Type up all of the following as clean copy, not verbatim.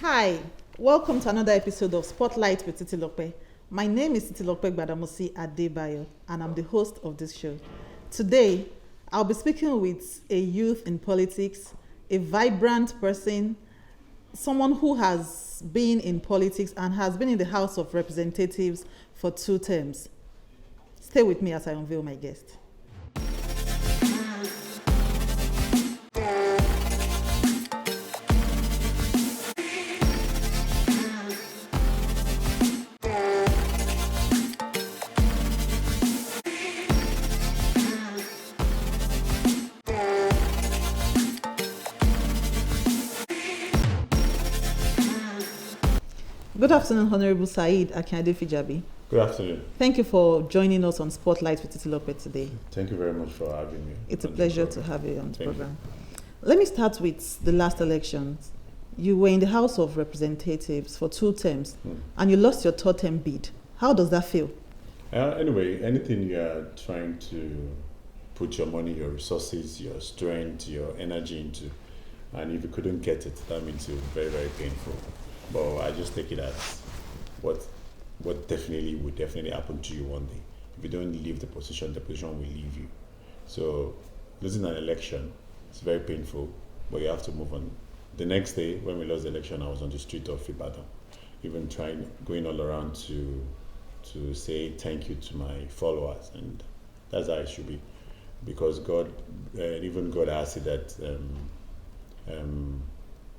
Hi, welcome to another episode of Spotlight with Titi Lope. My name is Titi Lope Gbadamosi Adebayo, and I'm the host of this show. Today, I'll be speaking with a youth in politics, a vibrant person, someone who has been in politics and has been in the House of Representatives for 2 terms. Stay with me as I unveil my guest. Good afternoon, Honorable Saheed Akinade Fijabi. Good afternoon. Thank you for joining us on Spotlight with Titi Lope today. Thank you very much for having me. It's a pleasure to have you on the program. Let me start with the last elections. You were in the House of Representatives for 2 terms, and you lost your 3rd term bid. How does that feel? Anyway, anything you are trying to put your money, your resources, your strength, your energy into, and if you couldn't get it, that means it's very, very painful. But I just take it as what definitely would happen to you one day. If you don't leave the position will leave you. So losing an election, it's very painful, but you have to move on. The next day, when we lost the election, I was on the street of Fijabi, even going all around to say thank you to my followers, and that's how it should be, because God, even God has said that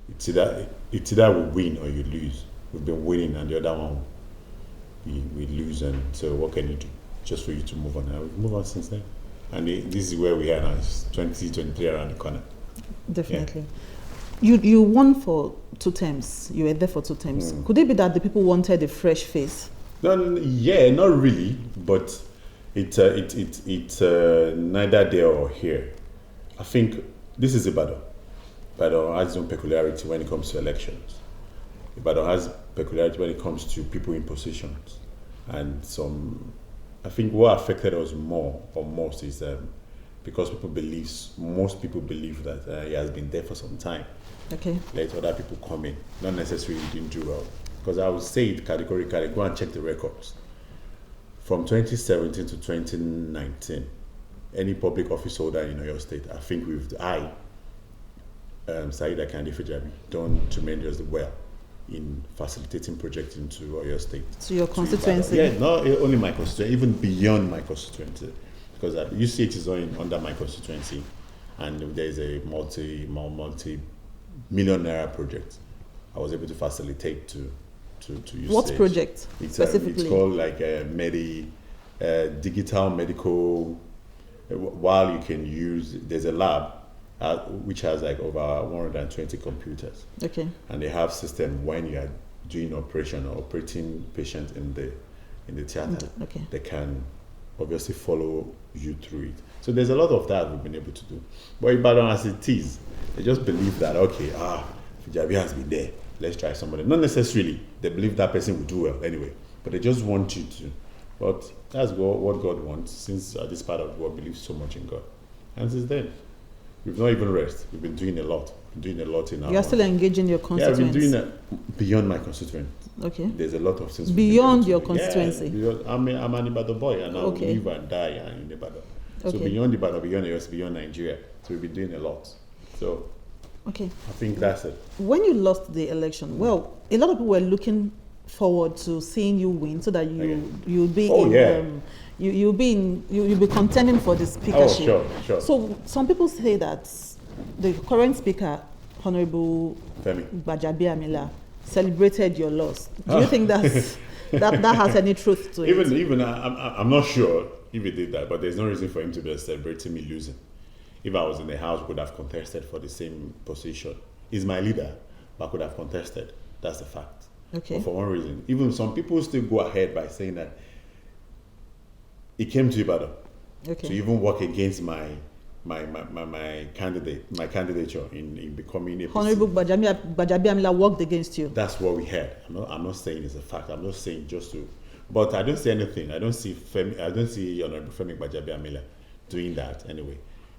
it's either we win or you lose. We've been winning, and the other one we lose, and so what can you do just for you to move on? And we've moved on since then, and this is where we are now. It's 2023 around the corner. Definitely. Yeah. You won for 2 terms. You were there for 2 terms. Could it be that the people wanted a fresh face? No, yeah, not really, but it's neither there or here. I think this is Ibadan. Ibadan has its own peculiarity when it comes to elections. Ibadan has peculiarity when it comes to people in positions. And I think what affected us more or most is because most people believe that he has been there for some time. Okay. Let other people come in. Not necessarily didn't do well. Because I would say it categorically, go and check the records. From 2017 to 2019, any public office holder in your state, I think Saheed Akinade Fijabi done tremendously well in facilitating projects into your state. To your constituency? Yeah, not only my constituency, even beyond my constituency. Because UCH is under my constituency, and there's a multi-million naira project I was able to facilitate to UCH. What project specifically? It's called like digital medical, while you can use, there's a lab which has like over 120 computers. Okay. And they have system when you are doing operation or operating patient in the theater. Okay. They can obviously follow you through it. So there's a lot of that we've been able to do. But Ibadan as it is, they just believe that Fijabi has been there. Let's try somebody. Not necessarily they believe that person will do well anyway, but they just want you to. But that's what God wants, since this part of the world believes so much in God. And since then, we've not even rest. We've been doing a lot. In our. You are still engaging your constituents. Yeah, I've been doing that beyond my constituency. Okay. There's a lot of things. Beyond your constituency. Yeah, I'm an Ibadan boy, and I will live and die in Ibadan. Okay. So beyond Ibadan, beyond US, beyond Nigeria. So we've been doing a lot. So. Okay. I think that's it. When you lost the election, well, a lot of people were looking forward to seeing you win, so that you'll be you'll be contending for the speakership. Oh, sure. So some people say that the current speaker, Honorable Fijabi Amila, celebrated your loss. Do you think that has any truth to it? Even I'm not sure if he did that, but there's no reason for him to be celebrating me losing. If I was in the house, I could have contested for the same position. He's my leader, but I could have contested. That's the fact. Okay. But for one reason, even some people still go ahead by saying that he came to Ibadan to even work against my candidature in becoming a Honorable Fijabi Amila worked against you. That's what we heard. I'm not saying it's a fact. I'm not saying just to, but I don't see anything. I don't see Honorable Fijabi Amila doing that anyway.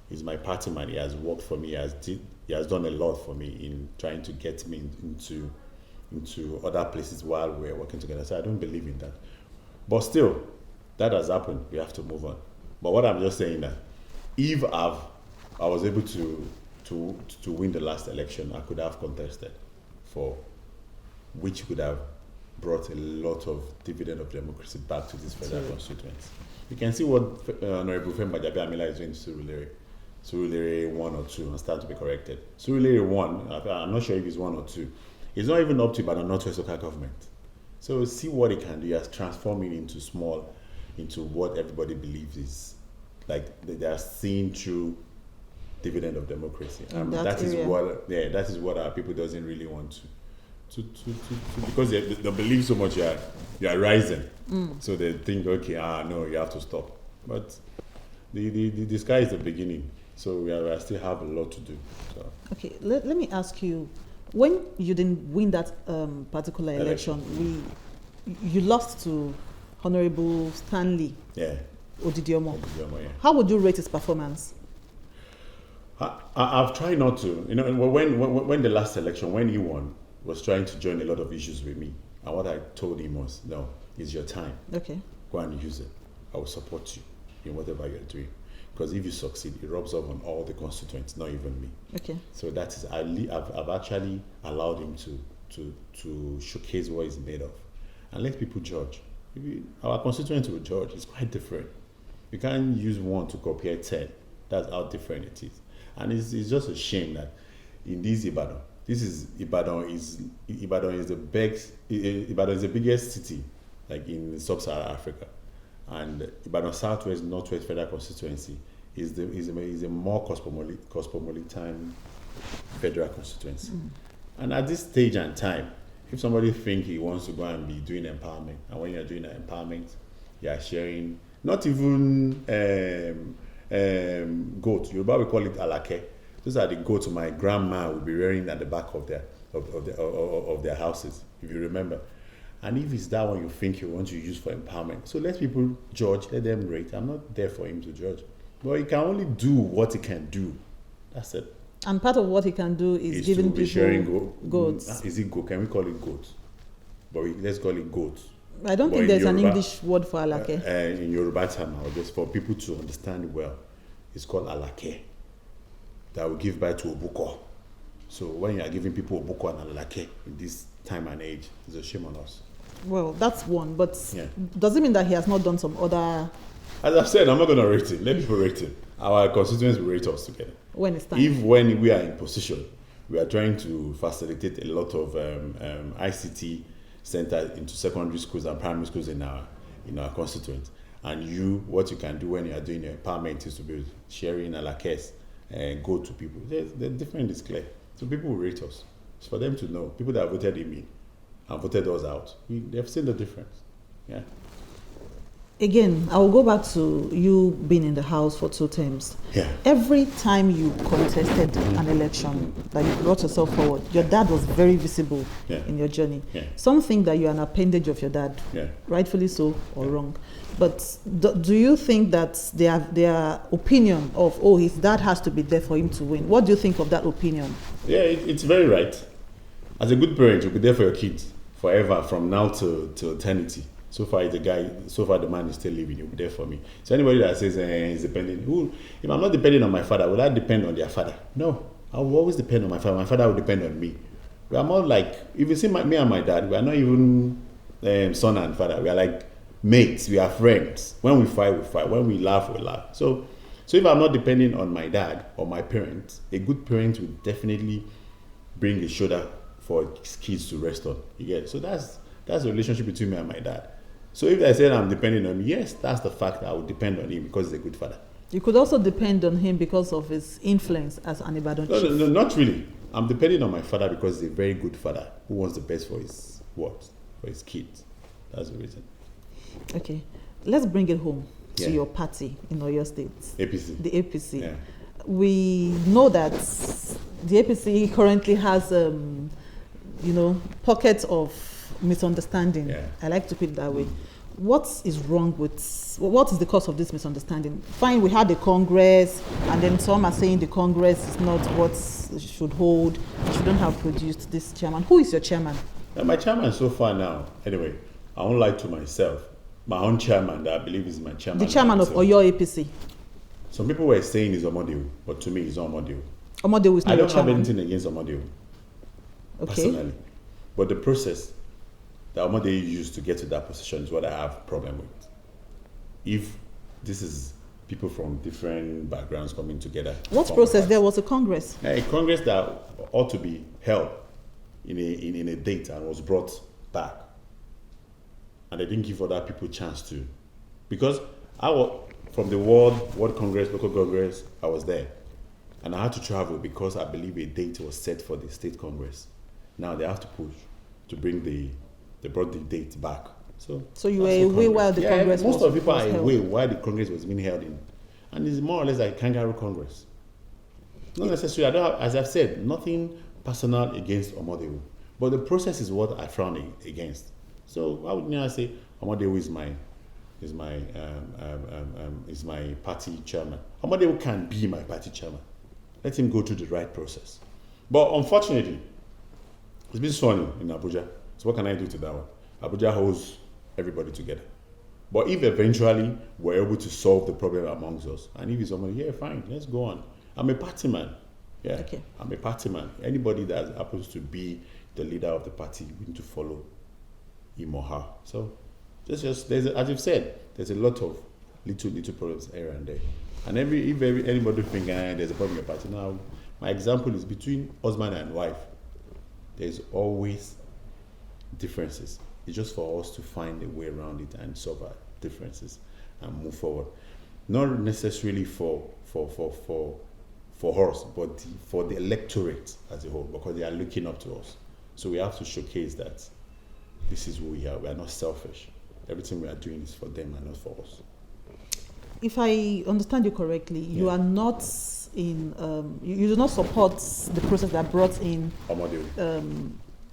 He's my party man. He has worked for me. He has done a lot for me in trying to get me into into other places while we're working together. So I don't believe in that. But still, that has happened. We have to move on. But what I'm just saying that if I was able to win the last election, I could have contested for which could have brought a lot of dividend of democracy back to this federal constituency. You can see what Honorable Fijabi Amila is doing to Surulere. Surulere 1 or 2 and start to be corrected. Surulere 1, I'm not sure if it's 1 or 2. It's not even up to Ibadan Northwest local government. So see what it can do. He has transformed it into what everybody believes is like they are seeing through dividend of democracy. That is what our people doesn't really want to because they believe so much you are rising. So they think, okay, no, you have to stop. But the sky is the beginning. So we still have a lot to do. So. Okay, let me ask you, when you didn't win that particular election, you lost to Honorable Stanley Odidiomo. Yeah. How would you rate his performance? I've tried not to. When the last election, when he won, was trying to join a lot of issues with me. And what I told him was, no, it's your time. Okay. Go and use it. I will support you in whatever you're doing. Because if you succeed, it rubs off on all the constituents, not even me. Okay. So that is, I've actually allowed him to showcase what he's made of. And let people judge. Our constituents will judge. It's quite different. You can't use one to compare 10. That's how different it is. And it's just a shame that in this Ibadan is the biggest city like in sub-Saharan Africa, and Ibadan Southwest Northwest Federal Constituency is a more cosmopolitan federal constituency. And at this stage and time, if somebody thinks he wants to go and be doing empowerment, and when you're doing empowerment, you are sharing not even goat. Yoruba we call it alake. Those are the goats my grandma would be wearing at the back of their houses, if you remember. And if it's that one you think you want to use for empowerment, so let people judge, let them rate. I'm not there for him to judge. But he can only do what he can do. That's it. And part of what he can do is giving people sharing goats. Is it goat? Can we call it goat? But let's call it goat. I don't think there's an English word for alake. In Yoruba term, just for people to understand well, it's called alake. That will give birth to obuko. So when you are giving people obuko and alake in this time and age, it's a shame on us. Well, that's one, but does it mean that he has not done some other? As I've said, I'm not going to rate him. Let people rate him. Our constituents will rate us together. When it's time. If when we are in position, we are trying to facilitate a lot of ICT centers into secondary schools and primary schools in our constituents. And what you can do when you are doing your empowerment is to be sharing alakes and go to people. The difference is clear. So people will rate us. It's for them to know. People that voted in me and voted us out, they've seen the difference. Yeah. Again, I will go back to you being in the house for 2 terms. Yeah. Every time you contested an election, that you brought yourself forward, your dad was very visible in your journey. Yeah. Some think that you are an appendage of your dad, rightfully so or wrong. But do you think that their opinion of, his dad has to be there for him to win? What do you think of that opinion? Yeah, it's very right. As a good parent, you'll be there for your kids forever, from now to eternity. So far the man is still living, you'll be there for me. So anybody that says he's depending, if I'm not depending on my father, will I depend on their father? No, I will always depend on my father. My father will depend on me. We are more like, if you see me and my dad, we are not even son and father. We are like mates, we are friends. When we fight, we fight. When we laugh, we laugh. So if I'm not depending on my dad or my parents, a good parent will definitely bring a shoulder for his kids to rest on. You get it? So that's the relationship between me and my dad. So if I said I'm depending on him, yes, that's the fact that I would depend on him because he's a good father. You could also depend on him because of his influence as an Ibadan chief. No, not really. I'm depending on my father because he's a very good father who wants the best for his for his kids. That's the reason. Okay, let's bring it home to your party in Oyo State. APC. The APC. Yeah. We know that the APC currently has, pockets of misunderstanding. I like to put it that way. What is the cause of this misunderstanding? Fine, we had the Congress, and then some are saying the Congress is not what should hold. You shouldn't have produced this chairman. Who is your chairman? And my chairman so far now, anyway, I won't lie to myself. My own chairman that I believe is my chairman. The chairman of Oyo APC. Some people were saying he's Omodewu, but to me, he's not Omodewu. Omodewu is not I don't your chairman. have anything against Omodewu, personally. But the process that Omodewu used to get to that position is what I have a problem with. If this is people from different backgrounds coming together. What process? There was a Congress. A Congress that ought to be held in a date and was brought back. And they didn't give other people a chance to. Because I was, from the World Congress, local Congress, I was there. And I had to travel because I believe a date was set for the state Congress. Now they have to push to bring they brought the date back. So you were away while the Congress was held. Most of the people are away while the Congress was being held in. And it's more or less like a kangaroo Congress. Not necessarily, I don't have, as I've said, nothing personal against Omodewu. But the process is what I frown against. So why would I say Omodewu is my party chairman? Omodewu can be my party chairman. Let him go through the right process. But unfortunately, it's been sworn in Abuja. So what can I do to that one? Abuja holds everybody together. But if eventually we're able to solve the problem amongst us, and if it's somebody, yeah, fine, let's go on. I'm a party man. Yeah, okay. I'm a party man. Anybody that happens to be the leader of the party, we need to follow him or her. So there's as you've said, there's a lot of little problems here and there. And if anybody think there's a problem in the party now, my example is between husband and wife. There's always differences. It's just for us to find a way around it and solve our differences and move forward. Not necessarily for us, but for the electorate as a whole, because they are looking up to us. So we have to showcase that this is who we are. We are not selfish. Everything we are doing is for them and not for us. If I understand you correctly, you are not in. You do not support the process that brought in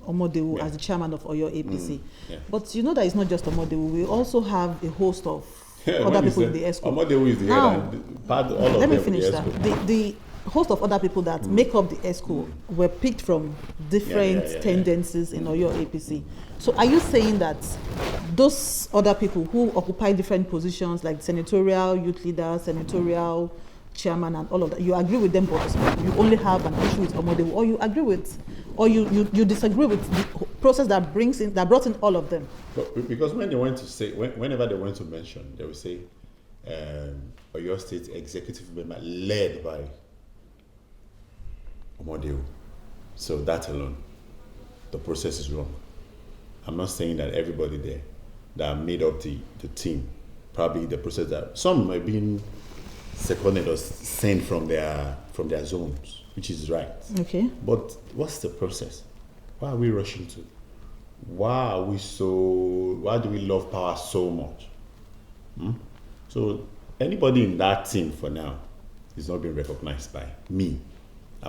Omodewu as the chairman of Oyo APC. But you know that it's not just Omodewu. We also have a host of other people in the ESCO. Omodewu is the head and part all of them. Let me finish that. The host of other people that make up the ESCO were picked from different tendencies in Oyo APC. So are you saying that those other people who occupy different positions like senatorial youth leader, senatorial chairman and all of that, you agree with them, but you only have an issue with Omodewu, or you agree with, or you disagree with the process that brought in all of them? But because when they want to say, whenever they want to mention, they will say Oyo State executive member led by Omodewu. So that alone, the process is wrong. I'm not saying that everybody there that made up the team, probably the process that some have been seconded or sent from their zones, which is right. Okay. But what's the process? Why are we rushing to? Why do we love power so much? So anybody in that team for now is not being recognized by me.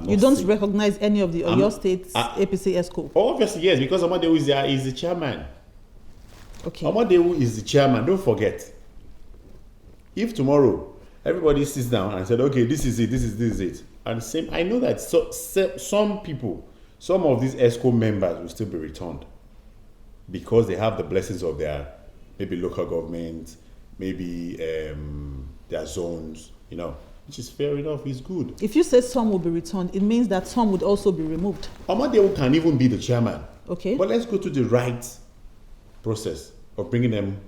You don't recognize any of the Oyo State APC ESCO? Obviously, yes, because Omodewu is the chairman. Okay. Omodewu is the chairman. Don't forget. If tomorrow everybody sits down and said, okay, this is it. And same, I know that some people, some of these ESCO members will still be returned because they have the blessings of their maybe local government, maybe their zones, which is fair enough, it's good. If you say some will be returned, it means that some would also be removed. Omodewu can even be the chairman. Okay. But let's go to the right process of bringing them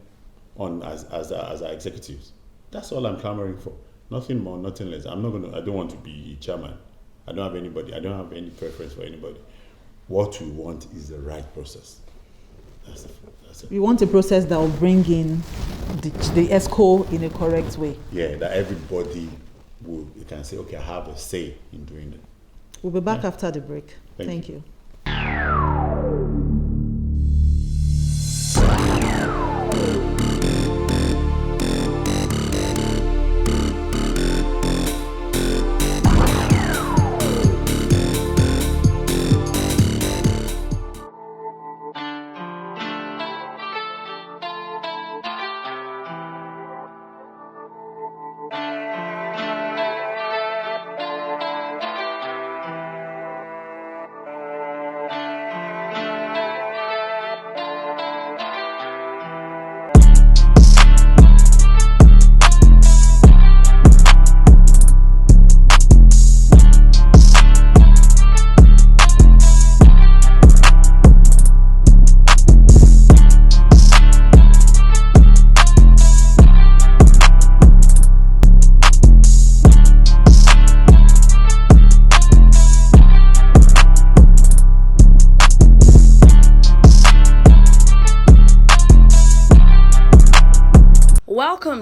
on as our executives. That's all I'm clamoring for. Nothing more, nothing less. I don't want to be chairman. I don't have any preference for anybody. What we want is the right process. That's it. We want a process that will bring in the ESCO in a correct way. Yeah, that everybody you can say, okay, I have a say in doing it. We'll be back after the break. Thank you.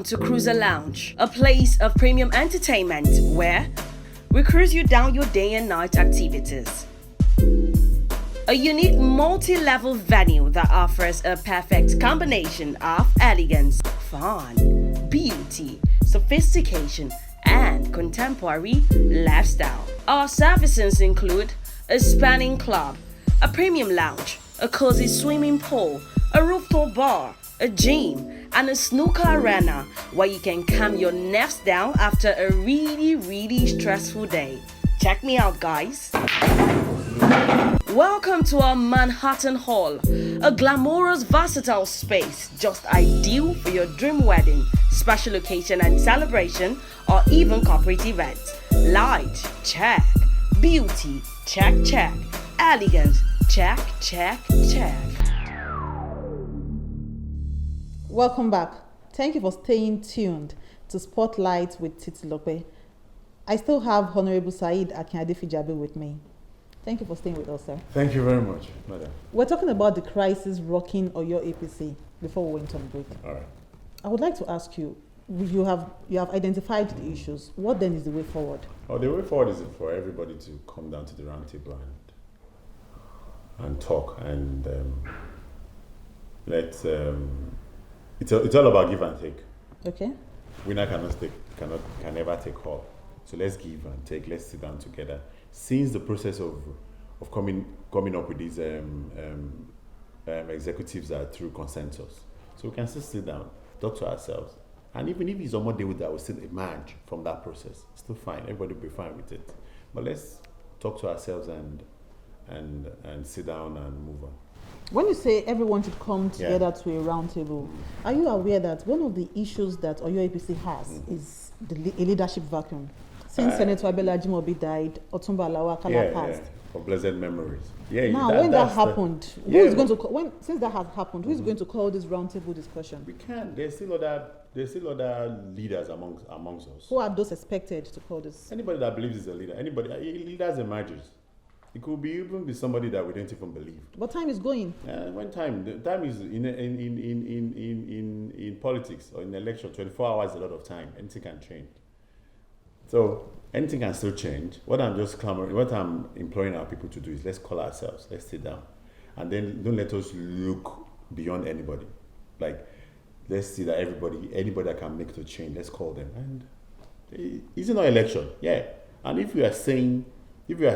to Cruiser Lounge, a place of premium entertainment where we cruise you down your day and night activities. A unique multi-level venue that offers a perfect combination of elegance, fun, beauty, sophistication, and contemporary lifestyle. Our services include a spanning club, a premium lounge, a cozy swimming pool, a rooftop bar, a gym, and a snooker arena where you can calm your nerves down after a really stressful day. Check me out, guys. Welcome to our Manhattan Hall, a glamorous, versatile space just ideal for your dream wedding, special occasion and celebration, or even corporate events. Light, check. Beauty, check. Elegance, check. Welcome back. Thank you for staying tuned to Spotlight with Titi. I still have Honorable Saheed Akinade Fijabi with me. Thank you for staying with us, sir. Thank you very much, madam. We're talking about the crisis rocking Oyo APC before we went on break. All right. I would like to ask you, you have identified the issues. What then is the way forward? Oh, the way forward is for everybody to come down to the round table and talk and it's all about give and take. Okay. Winner can never take all. So let's give and take. Let's sit down together. Since the process of coming up with these executives are through consensus, so we can still sit down, talk to ourselves, and even if it's on day that will still emerge from that process, still fine. Everybody will be fine with it. But let's talk to ourselves and sit down and move on. When you say everyone should come together to a round table, are you aware that one of the issues that Oyo APC has is a leadership vacuum? Since Senator Abela Ajimobi died, Otumba Alawa Kala passed. For blessed memories. Now, when that happened, who is going to since that has happened, who is going to call this roundtable discussion? We can. There's still other leaders amongst us. Who are those expected to call this? Anybody that believes is a leader. Leaders emerges. It could be even be somebody that we don't even believe. But time is going. When time is in politics or in election, 24 hours is a lot of time. Anything can change. So anything can still change. What I'm imploring our people to do is let's call ourselves, let's sit down, and then don't let us look beyond anybody. Like, let's see that anybody that can make the change, let's call them. And it's not election, And if you are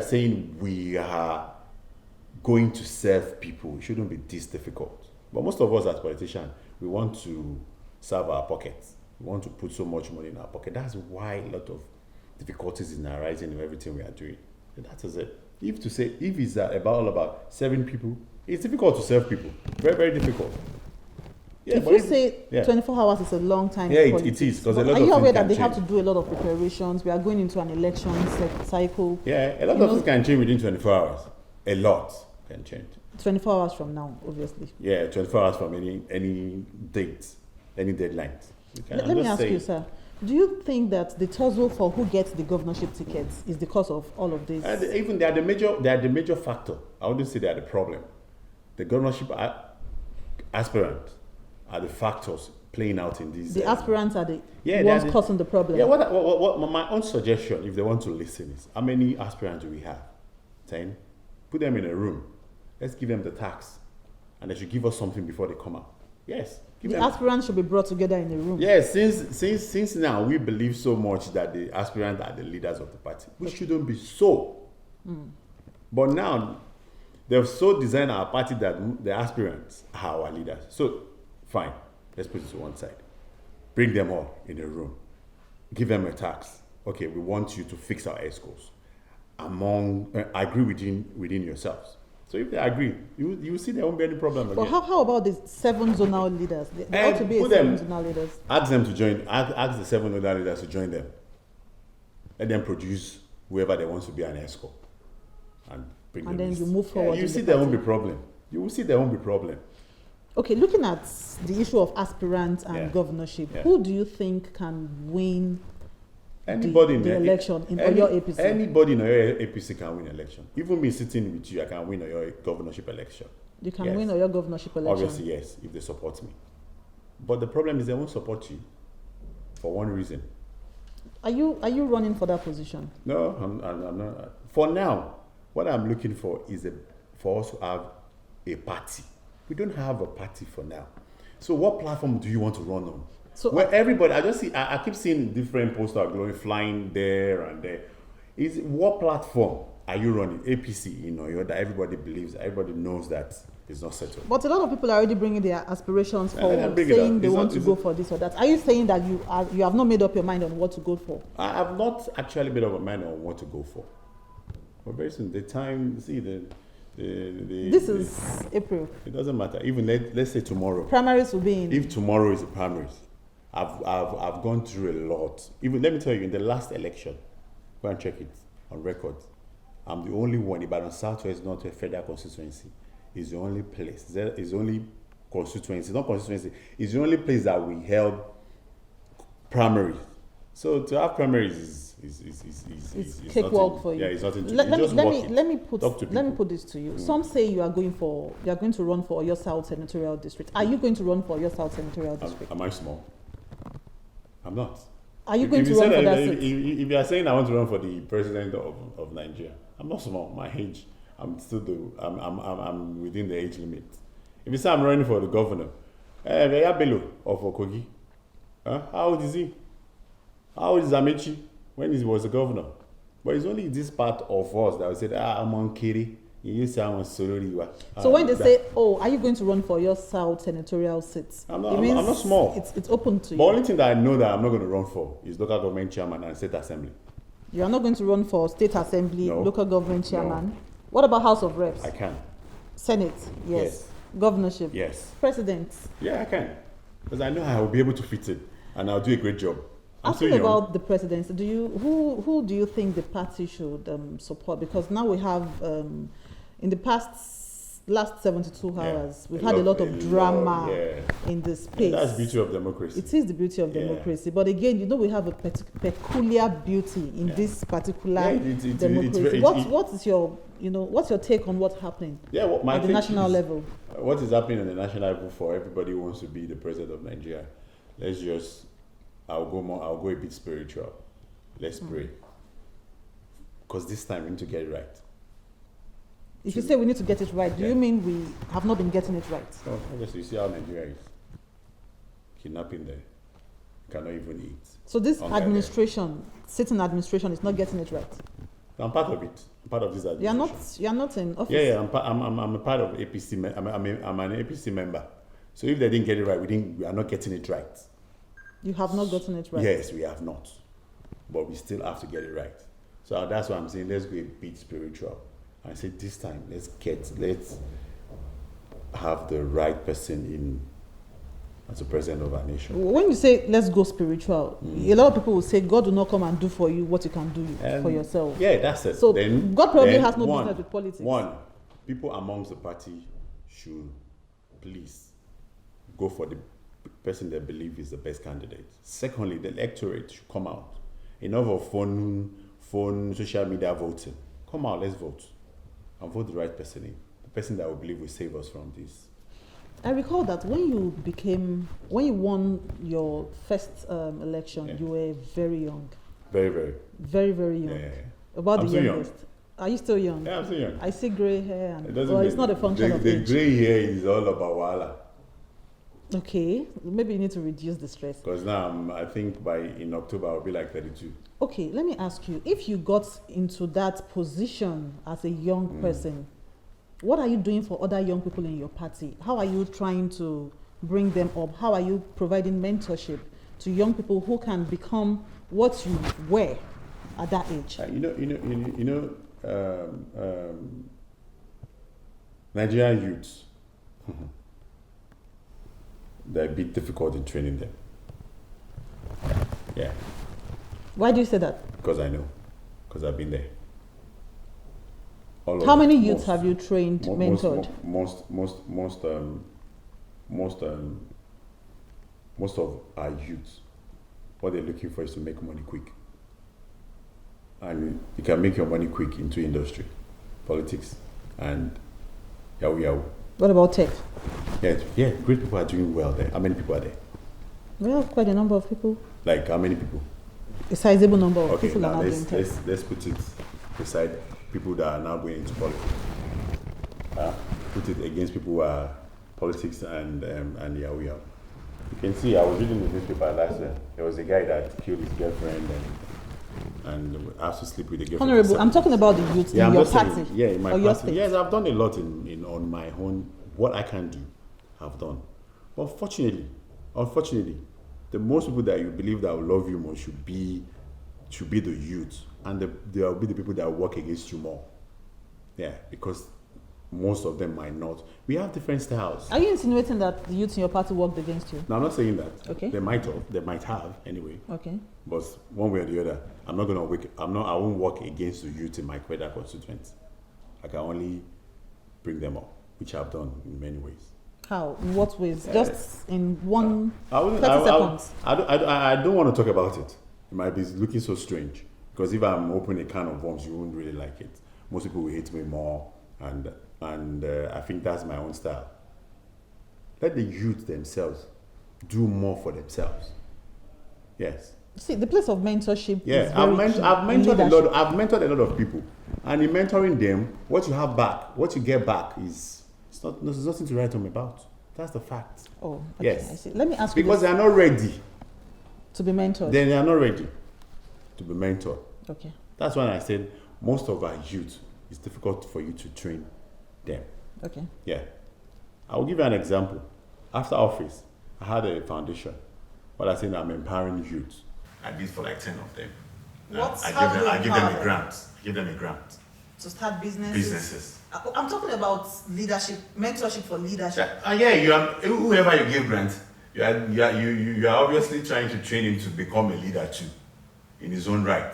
saying we are going to serve people, it shouldn't be this difficult. But most of us as politicians, we want to serve our pockets. We want to put so much money in our pocket. That's why a lot of difficulties is arising in everything we are doing. And that is it. If it's all about serving people, it's difficult to serve people. Very, very difficult. If you say 24 hours is a long time, it is. Are you aware that they have to do a lot of preparations? We are going into an election cycle. Yeah, a lot of things can change within 24 hours. A lot can change. 24 hours from now, obviously. Yeah, 24 hours from any date, any deadlines. Let me ask you, sir. Do you think that the tussle for who gets the governorship tickets is the cause of all of this? Even they are the major factor. I wouldn't say they are the problem. The governorship aspirants are the factors playing out in these. The aspirants are the ones causing the problem. Yeah. What my own suggestion, if they want to listen, is how many aspirants do we have? 10. Put them in a room. Let's give them the tax, and they should give us something before they come out. Yes. The aspirants should be brought together in a room. Yes, since now we believe so much that the aspirants are the leaders of the party, which shouldn't be so. But now they've so designed our party that the aspirants are our leaders. So fine, let's put it to one side. Bring them all in a room. Give them a tax. Okay, we want you to fix our escorts. Agree within yourselves. So if they agree, you see there won't be any problem again. But how about the 7 zonal leaders? There ought to be 7 zonal leaders. Ask them to join. Ask the 7 zonal leaders to join them. Let them produce whoever they want to be an escort, and bring them. And then you move forward. You see there won't be problem. You will see there won't be problem. Okay, looking at the issue of aspirants and governorship, who do you think can win? Anybody the election in Oyo APC. Anybody in Oyo APC can win election. Even me sitting with you, I can win Oyo governorship election. You can win Oyo governorship election. Obviously, yes, if they support me. But the problem is they won't support you. for one reason. Are you running for that position? No, I'm not. For now, what I'm looking for is for us to have a party. We don't have a party for now. So what platform do you want to run on? So where everybody, I keep seeing different posters glowing, flying there and there. What platform are you running? APC, that everybody believes, everybody knows that it's not settled. But a lot of people are already bringing their aspirations forward, saying they want to go for this or that. Are you saying that you have not made up your mind on what to go for? I have not actually made up my mind on what to go for. But very soon, this is April. It doesn't matter. Even let's say tomorrow. Primaries will be in. If tomorrow is the primaries, I've gone through a lot. Even let me tell you, in the last election, go and check it on record. I'm the only one. Ibadan Southwest, not a federal constituency, is the only place. There is only constituency, not constituency. It's the only place that we held primaries. So to have primaries is cakewalk for you. Yeah, it's nothing. Let me put this to you. Some say you are going to run for your South Senatorial District. Are you going to run for your South Senatorial District? Am I small? I'm not. Are you going to run for that seat? If you are saying I want to run for the president of Nigeria, I'm not small. My age, I'm I'm within the age limit. If you say I'm running for the governor, Bello of Okogi, how old is he? How old is Amechi when he was the governor? But it's only this part of us that will say, I'm on Kiri. You say I'm on Sororiwa. So when they say, are you going to run for your South Senatorial seats? I'm not small. It's open to you. The only thing that I know that I'm not going to run for is local government chairman and state assembly. You are not going to run for state assembly, No. local government chairman? No. What about House of Reps? I can. Senate? Yes. Governorship? Yes. President? Yeah, I can. Because I know I will be able to fit in and I'll do a great job. Asking about the presidency, who do you think the party should support? Because now we have, in the last 72 hours, we've had a lot of drama in the space. That's the beauty of democracy. It is the beauty of democracy. But again, we have a peculiar beauty in this particular democracy. What's your take on what's happening at the national level? What is happening at the national level for everybody who wants to be the president of Nigeria? I'll go a bit spiritual. Let's pray. Because this time we need to get it right. If you say we need to get it right, do you mean we have not been getting it right? No, obviously, you see how Nigeria is. Kidnapping there. Cannot even eat. So this sitting administration is not getting it right? I'm part of it. I'm part of this administration. You're not in office? Yeah, I'm a part of APC. I'm an APC member. So if they didn't get it right, we are not getting it right. You have not gotten it right? Yes, we have not. But we still have to get it right. So that's why I'm saying let's go a bit spiritual. I say this time let's have the right person in as the president of our nation. When you say let's go spiritual, a lot of people will say God will not come and do for you what you can do for yourself. Yeah, that's it. So God probably has no business with politics. One, people amongst the party should please go for the person they believe is the best candidate. Secondly, the electorate should come out. Enough of phone, social media voting. Come out, let's vote. And vote the right person in. The person that we believe will save us from this. I recall that when you won your first election, you were very young. Very, very. Very, very young. Yeah. About I'm the still youngest. Young. Are you still young? Yeah, I'm still young. I see grey hair. It's not a function of age. The grey hair is all about wala. Okay, maybe you need to reduce the stress. Because now, I think in October, I'll be like 32. Okay, let me ask you, if you got into that position as a young person, what are you doing for other young people in your party? How are you trying to bring them up? How are you providing mentorship to young people who can become what you were at that age? Nigerian youths, they're a bit difficult in training them. Yeah. Why do you say that? Because I know. Because I've been there. How many youths have you trained, mentored? Most of our youths, what they're looking for is to make money quick. And you can make your money quick into industry, politics, and yahoo. What about tech? Yeah, great people are doing well there. How many people are there? We have quite a number of people. Like how many people? A sizable number of Okay, people are now not doing tech. let's put it beside people that are now going into politics. Put it against people who are politics and Yahoo Yahoo. You can see, I was reading the newspaper last year. There was a guy that killed his girlfriend and asked to sleep with the girlfriend. Honorable, I'm talking about the youth in I'm your just saying, party. yeah, in my or your party. state. Yes, I've done a lot on my own. What I can do, I've done. But unfortunately, the most people that you believe that will love you more should be the youth, and they will be the people that will work against you more. Yeah, because most of them might not. We have different styles. Are you insinuating that the youth in your party worked against you? No, I'm not saying that. Okay. They might have anyway. Okay. But one way or the other, I won't work against the youth in my Kweda constituency. I can only bring them up, which I've done in many ways. How? In what ways? Just in 30 seconds. seconds. I don't want to talk about it. It might be looking so strange. Because if I'm opening a can of worms, you won't really like it. Most people will hate me more, and I think that's my own style. Let the youth themselves do more for themselves. Yes. See, the place of mentorship. Yeah, is I've very key mentored in a lot of people, and in mentoring them, what you have back, what you get back there's nothing to write home about. That's the fact. Oh, okay. Yes. I see. Let me ask you Because this. they are not ready. To be mentored. Then they are not ready to be mentored. Okay. That's when I said most of our youth, it's difficult for you to train them. Okay. Yeah. I will give you an example. After office, I had a foundation. What I said, I'm empowering youth. I did for like 10 of them. I give them a grant. I give them a grant. To start Businesses. I'm talking about leadership, mentorship for leadership. Whoever you give grant, you are obviously trying to train him to become a leader too, in his own right.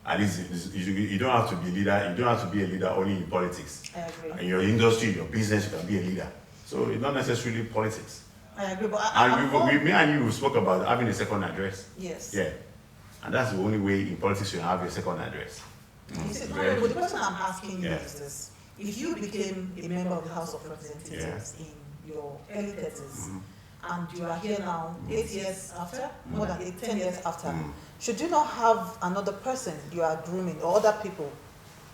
At least you don't have to be a leader. You don't have to be a leader only in politics. I agree. In your industry, in your business, you can be a leader. So it's not necessarily politics. I agree, but me and you spoke about having a second address. Yes. Yeah, and that's the only way in politics you have a second address. You see, no, the question I'm asking you Yeah. is this: if you became a member of the House of Representatives in your early 30s, and you are here now, 8 years after, more than 10 years after, should you not have another person you are grooming or other people?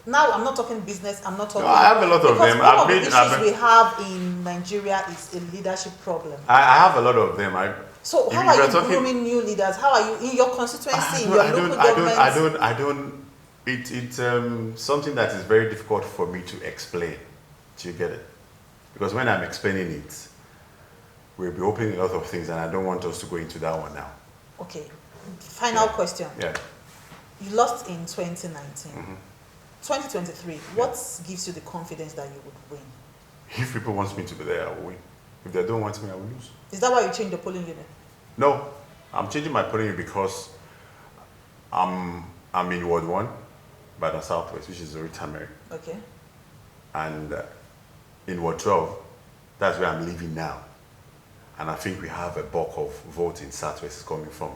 Now, I'm not talking business, I'm not talking... No, I have a lot of them. One of the issues we have in Nigeria is a leadership problem. I have a lot of them. So how are you grooming new leaders? How are you in your constituency, in your local government? It's something that is very difficult for me to explain. Do you get it? Because when I'm explaining it, we'll be opening a lot of things, and I don't want us to go into that one now. Okay. Final question. Yeah. You lost in 2019. 2023, what gives you the confidence that you would win? If people want me to be there, I will win. If they don't want me, I will lose. Is that why you changed the polling unit? No, I'm changing my polling unit because I'm in Ward 1 by the Southwest, which is Oritamari. Okay. And in Ward 12, that's where I'm living now. And I think we have a bulk of votes in Southwest coming from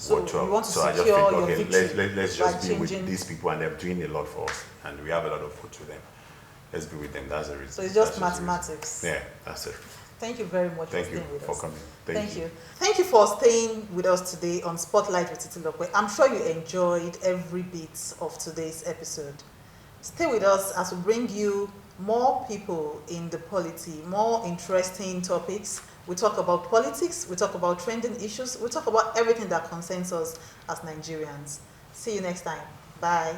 Ward 12. You want to so I just secure think, your okay, victory let's just be with changing. these people, and they're doing a lot for us. And we have a lot of votes with them. Let's be with them. That's the reason. So it's just That's mathematics. Yeah, that's it. Thank you very much Thank for you staying with for us. coming. Thank you. Thank you for staying with us today on Spotlight with Titi Lokwe. I'm sure you enjoyed every bit of today's episode. Stay with us as we bring you more people in the polity, more interesting topics. We talk about politics, we talk about trending issues, we talk about everything that concerns us as Nigerians. See you next time. Bye.